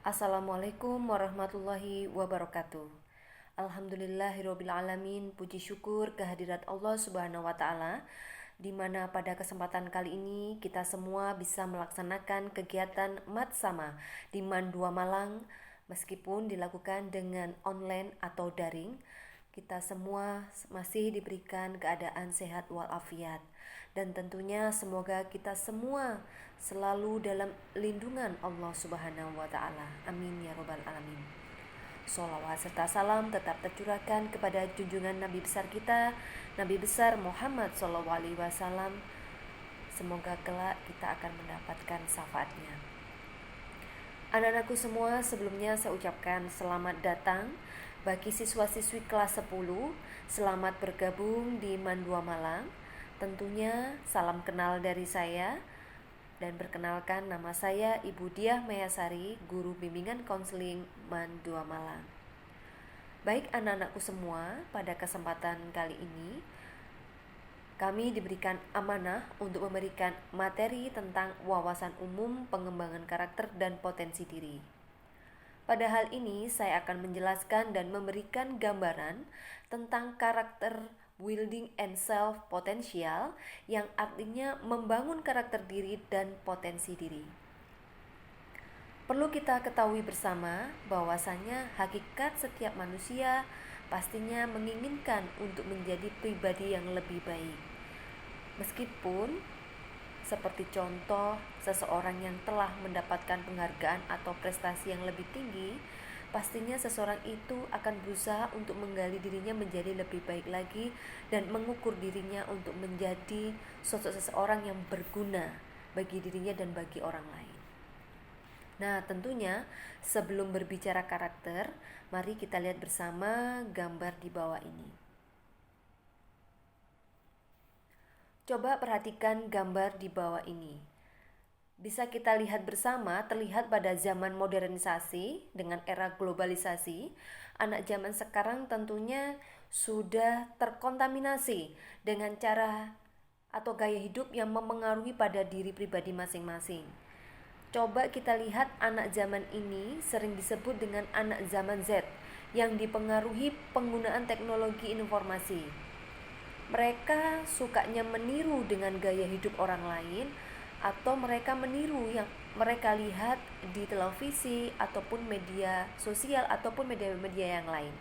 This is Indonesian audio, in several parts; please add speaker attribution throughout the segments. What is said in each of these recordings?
Speaker 1: Assalamualaikum warahmatullahi wabarakatuh. Alhamdulillahirabbil alamin. Puji syukur kehadirat Allah Subhanahu wa taala, di mana pada kesempatan kali ini kita semua bisa melaksanakan kegiatan Matsama di Mandua Malang meskipun dilakukan dengan online atau daring. Kita semua masih diberikan keadaan sehat walafiat. Dan tentunya semoga kita semua selalu dalam lindungan Allah Subhanahu wa taala. Amin ya robbal alamin. Sholawat serta salam tetap tercurahkan kepada junjungan Nabi besar kita, Nabi besar Muhammad sallallahu alaihi wasallam. Semoga kelak kita akan mendapatkan syafaatnya. Anak-anakku semua, sebelumnya saya ucapkan selamat datang bagi siswa-siswi kelas 10. Selamat bergabung di Mandua Malang. Tentunya salam kenal dari saya, dan perkenalkan, nama saya Ibu Diah Mayasari, Guru Bimbingan Konseling Mandua Malang. Baik anak-anakku semua, pada kesempatan kali ini kami diberikan amanah untuk memberikan materi tentang wawasan umum, pengembangan karakter, dan potensi diri. Pada hal ini saya akan menjelaskan dan memberikan gambaran tentang karakter building and self potential, yang artinya membangun karakter diri dan potensi diri. Perlu kita ketahui bersama bahwasanya hakikat setiap manusia pastinya menginginkan untuk menjadi pribadi yang lebih baik. Meskipun seperti contoh seseorang yang telah mendapatkan penghargaan atau prestasi yang lebih tinggi, pastinya seseorang itu akan berusaha untuk menggali dirinya menjadi lebih baik lagi dan mengukur dirinya untuk menjadi sosok seseorang yang berguna bagi dirinya dan bagi orang lain. Nah, tentunya sebelum berbicara karakter, mari kita lihat bersama gambar di bawah ini. Coba perhatikan gambar di bawah ini. Bisa kita lihat bersama, terlihat pada zaman modernisasi dengan era globalisasi, anak zaman sekarang tentunya sudah terkontaminasi dengan cara atau gaya hidup yang mempengaruhi pada diri pribadi masing-masing. Coba kita lihat, anak zaman ini sering disebut dengan anak zaman Z yang dipengaruhi penggunaan teknologi informasi. Mereka sukanya meniru dengan gaya hidup orang lain, atau mereka meniru yang mereka lihat di televisi ataupun media sosial ataupun media-media yang lain.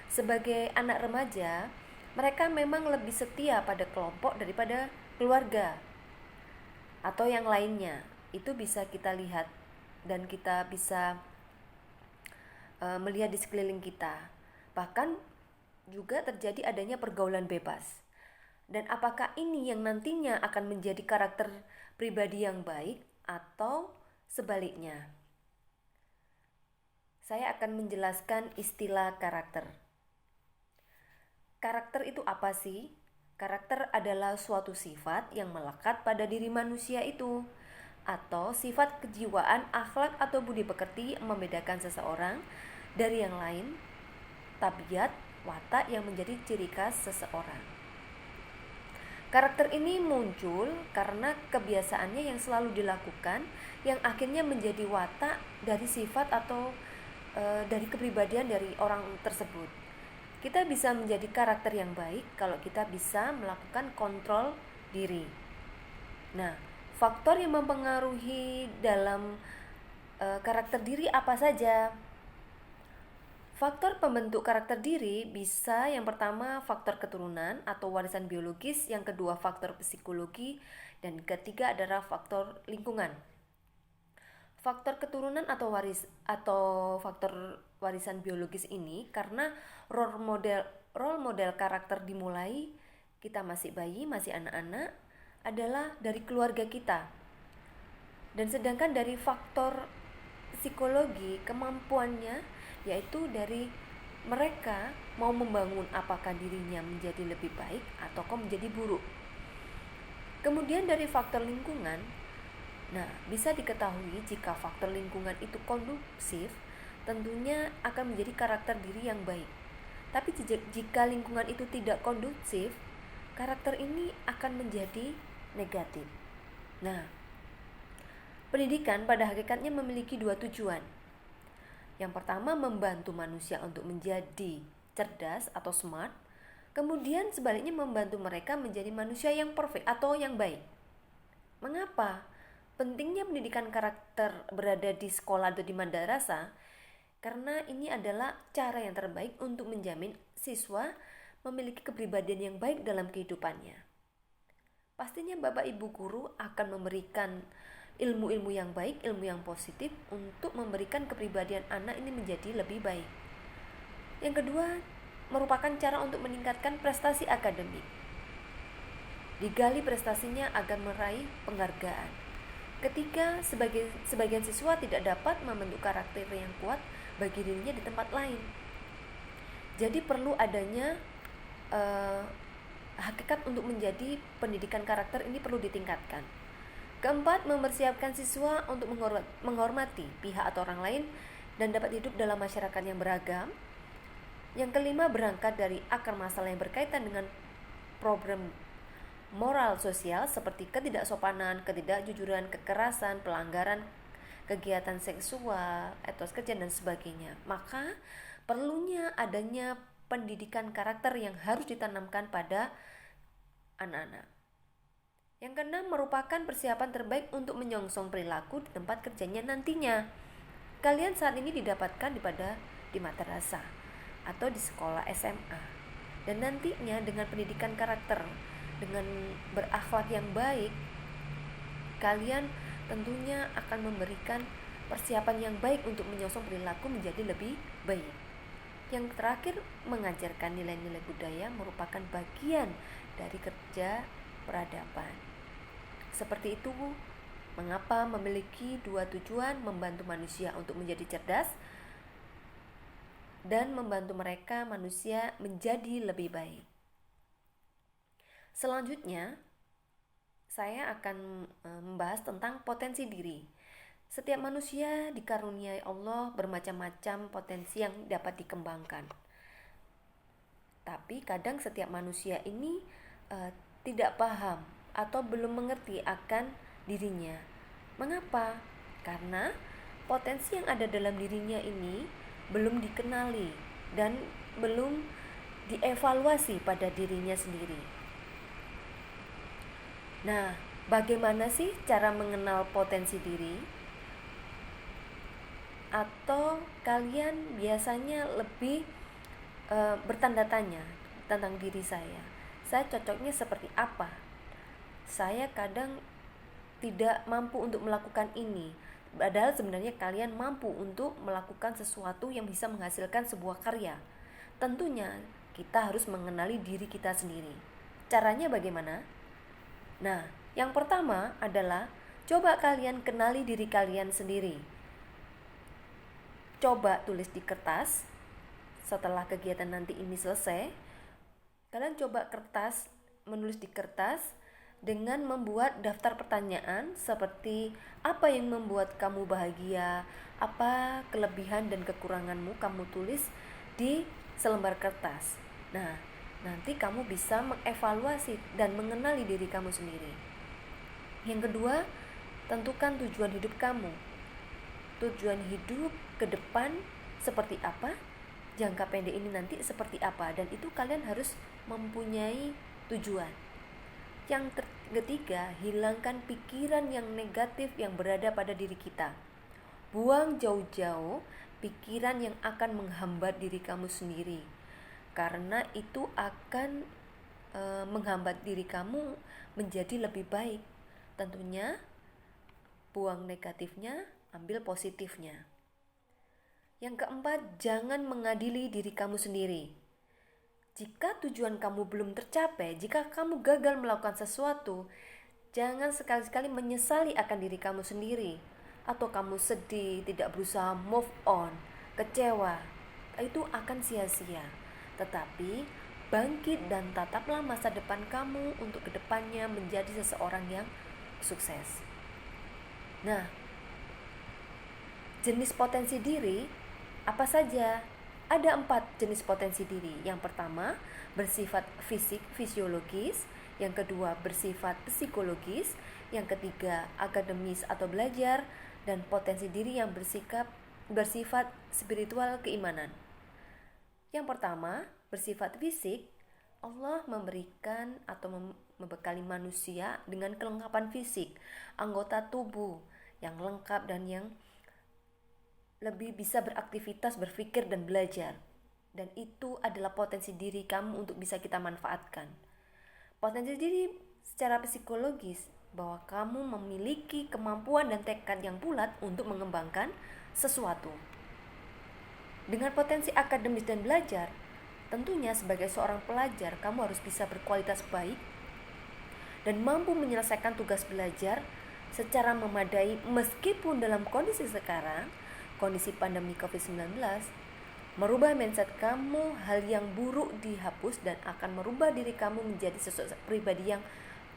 Speaker 1: Sebagai anak remaja, mereka memang lebih setia pada kelompok daripada keluarga atau yang lainnya. Itu bisa kita lihat dan kita bisa melihat di sekeliling kita. Bahkan juga terjadi adanya pergaulan bebas. Dan apakah ini yang nantinya akan menjadi karakter pribadi yang baik atau sebaliknya? Saya akan menjelaskan istilah karakter. Karakter itu apa sih? Karakter adalah suatu sifat yang melekat pada diri manusia itu, atau sifat kejiwaan, akhlak atau budi pekerti yang membedakan seseorang dari yang lain, tabiat, watak yang menjadi ciri khas seseorang. Karakter ini muncul karena kebiasaannya yang selalu dilakukan, yang akhirnya menjadi watak dari sifat atau dari kepribadian dari orang tersebut. Kita bisa menjadi karakter yang baik kalau kita bisa melakukan kontrol diri. Nah, faktor yang mempengaruhi dalam karakter diri apa saja? Faktor pembentuk karakter diri bisa, yang pertama faktor keturunan atau warisan biologis, yang kedua faktor psikologi, dan ketiga adalah faktor lingkungan. Faktor keturunan atau faktor warisan biologis ini karena role model karakter dimulai kita masih bayi, masih anak-anak adalah dari keluarga kita. Dan sedangkan dari faktor psikologi, kemampuannya yaitu dari mereka mau membangun apakah dirinya menjadi lebih baik atau menjadi buruk. Kemudian dari faktor lingkungan, nah bisa diketahui jika faktor lingkungan itu kondusif, tentunya akan menjadi karakter diri yang baik. Tapi jika lingkungan itu tidak kondusif, karakter ini akan menjadi negatif. Nah, pendidikan pada hakikatnya memiliki dua tujuan. Yang pertama, membantu manusia untuk menjadi cerdas atau smart. Kemudian sebaliknya membantu mereka menjadi manusia yang perfect atau yang baik. Mengapa pentingnya pendidikan karakter berada di sekolah atau di madrasah? Karena ini adalah cara yang terbaik untuk menjamin siswa memiliki kepribadian yang baik dalam kehidupannya. Pastinya Bapak Ibu guru akan memberikan ilmu-ilmu yang baik, ilmu yang positif untuk memberikan kepribadian anak ini menjadi lebih baik. Yang kedua, merupakan cara untuk meningkatkan prestasi akademik. Digali prestasinya agar meraih penghargaan. Ketiga, sebagian siswa tidak dapat membentuk karakter yang kuat bagi dirinya di tempat lain. Jadi perlu adanya hakikat untuk menjadi pendidikan karakter ini perlu ditingkatkan. Keempat, mempersiapkan siswa untuk menghormati pihak atau orang lain dan dapat hidup dalam masyarakat yang beragam. Yang kelima, berangkat dari akar masalah yang berkaitan dengan problem moral sosial seperti ketidaksopanan, ketidakjujuran, kekerasan, pelanggaran kegiatan seksual, etos kerja dan sebagainya. Maka perlunya adanya pendidikan karakter yang harus ditanamkan pada anak-anak. Yang keenam, merupakan persiapan terbaik untuk menyongsong perilaku di tempat kerjanya nantinya. Kalian saat ini didapatkan di madrasah atau di sekolah SMA. Dan nantinya dengan pendidikan karakter, dengan berakhlak yang baik, kalian tentunya akan memberikan persiapan yang baik untuk menyongsong perilaku menjadi lebih baik. Yang terakhir, mengajarkan nilai-nilai budaya merupakan bagian dari kerja peradaban. Seperti itu, mengapa memiliki dua tujuan, membantu manusia untuk menjadi cerdas dan membantu mereka manusia menjadi lebih baik. Selanjutnya, saya akan membahas tentang potensi diri. Setiap manusia dikaruniai Allah bermacam-macam potensi yang dapat dikembangkan. Tapi kadang setiap manusia ini tidak paham atau belum mengerti akan dirinya. Mengapa? Karena potensi yang ada dalam dirinya ini belum dikenali dan belum dievaluasi pada dirinya sendiri. Nah, bagaimana sih cara mengenal potensi diri? Atau kalian biasanya lebih bertanda tanya tentang diri saya cocoknya seperti apa? Saya kadang tidak mampu untuk melakukan ini, padahal sebenarnya kalian mampu untuk melakukan sesuatu yang bisa menghasilkan sebuah karya. Tentunya kita harus mengenali diri kita sendiri. Caranya bagaimana? Nah, yang pertama adalah coba kalian kenali diri kalian sendiri. Coba tulis di kertas. Setelah kegiatan nanti ini selesai, kalian coba menulis di kertas dengan membuat daftar pertanyaan seperti apa yang membuat kamu bahagia, apa kelebihan dan kekuranganmu, kamu tulis di selembar kertas. Nah, nanti kamu bisa mengevaluasi dan mengenali diri kamu sendiri. Yang kedua, tentukan tujuan hidup kamu. Tujuan hidup ke depan seperti apa, jangka pendek ini nanti seperti apa, dan itu kalian harus mempunyai tujuan. Yang ketiga, hilangkan pikiran yang negatif yang berada pada diri kita. Buang jauh-jauh pikiran yang akan menghambat diri kamu sendiri, karena itu akan menghambat diri kamu menjadi lebih baik. Tentunya buang negatifnya, ambil positifnya. Yang keempat, jangan mengadili diri kamu sendiri. Jika tujuan kamu belum tercapai, jika kamu gagal melakukan sesuatu, jangan sekali-sekali menyesali akan diri kamu sendiri, atau kamu sedih, tidak berusaha move on, kecewa. Itu akan sia-sia. Tetapi bangkit dan tataplah masa depan kamu untuk kedepannya menjadi seseorang yang sukses. Nah, jenis potensi diri apa saja? Ada 4 jenis potensi diri. Yang pertama, bersifat fisiologis. Yang kedua, bersifat psikologis. Yang ketiga, akademis atau belajar. Dan potensi diri yang bersifat spiritual keimanan. Yang pertama, bersifat fisik, Allah memberikan atau membekali manusia dengan kelengkapan fisik, anggota tubuh yang lengkap dan yang lebih bisa beraktivitas, berpikir dan belajar. Dan itu adalah potensi diri kamu untuk bisa kita manfaatkan. Potensi diri secara psikologis bahwa kamu memiliki kemampuan dan tekad yang bulat untuk mengembangkan sesuatu. Dengan potensi akademis dan belajar, tentunya sebagai seorang pelajar kamu harus bisa berkualitas baik dan mampu menyelesaikan tugas belajar secara memadai meskipun dalam kondisi sekarang, kondisi pandemi COVID-19, merubah mindset kamu, hal yang buruk dihapus dan akan merubah diri kamu menjadi sosok pribadi yang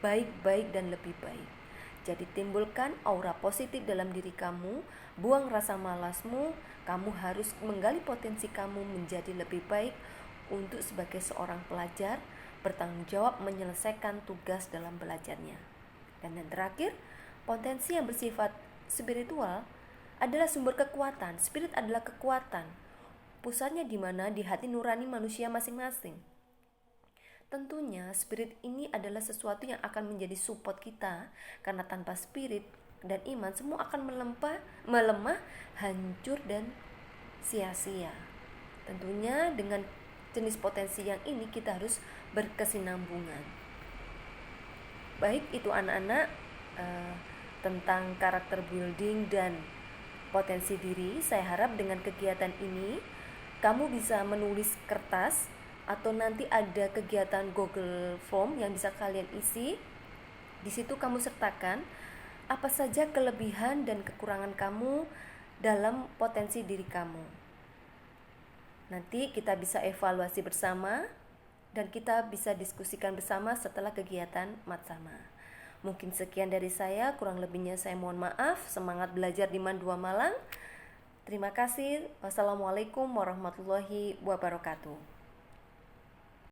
Speaker 1: baik-baik dan lebih baik. Jadi timbulkan aura positif dalam diri kamu, buang rasa malasmu, kamu harus menggali potensi kamu menjadi lebih baik untuk sebagai seorang pelajar, bertanggung jawab menyelesaikan tugas dalam belajarnya. Dan yang terakhir, potensi yang bersifat spiritual adalah sumber kekuatan. Spirit adalah kekuatan. Pusatnya di mana? Di hati nurani manusia masing-masing. Tentunya spirit ini adalah sesuatu yang akan menjadi support kita, karena tanpa spirit dan iman semua akan melemah, hancur dan sia-sia. Tentunya dengan jenis potensi yang ini kita harus berkesinambungan. Baik itu anak-anak tentang karakter building dan potensi diri. Saya harap dengan kegiatan ini kamu bisa menulis kertas atau nanti ada kegiatan Google Form yang bisa kalian isi. Di situ kamu sertakan apa saja kelebihan dan kekurangan kamu dalam potensi diri kamu. Nanti kita bisa evaluasi bersama dan kita bisa diskusikan bersama setelah kegiatan Matsama. Mungkin sekian dari saya, kurang lebihnya saya mohon maaf. Semangat belajar di Man 2 Malang. Terima kasih. Wassalamualaikum warahmatullahi wabarakatuh.